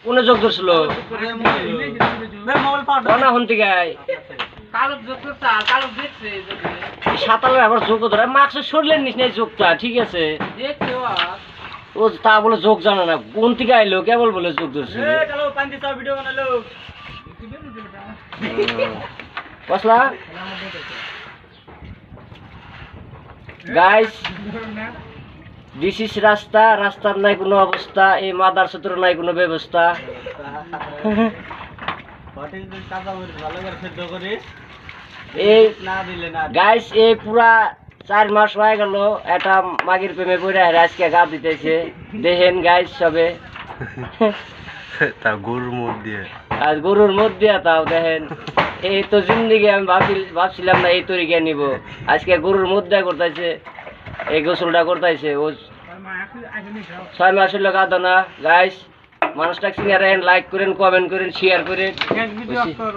কোনে যোগ ধরছিল না হন থেকে সাঁতালের আবার যোগ ধরে মাস্ক শরীরের নিচ নেই যোগটা ঠিক আছে ও তা বলে যোগ জানে না কোন থেকে আইলো কেবল বলে যোগ ধরছে বসলা গাইস দিস ইজ রাস্তা রাস্তার নাই কোনো অবস্থা এই মাদার সূত্র নাই কোনো ব্যবস্থা এই গাইস এই পুরা 4 মাস হয়ে গেল এটা মাগির প্রেমে পড়ে আজকে গা দিতেছে দেখেন গাইস সবে তা গরুর মধ্যে আর গরুর মধ্যে তাও দেখেন এই তো জিন্দিগি আমি ভাবছিলাম না এই তরিকা নিব আজকে গরুর মধ্যে করতেছে এই গোসলটা করতেছে ও 6 মাস হলো কাঁদো না গাইস মানুষটা সিনিয়র লাইক করেন কমেন্ট করেন শেয়ার করেন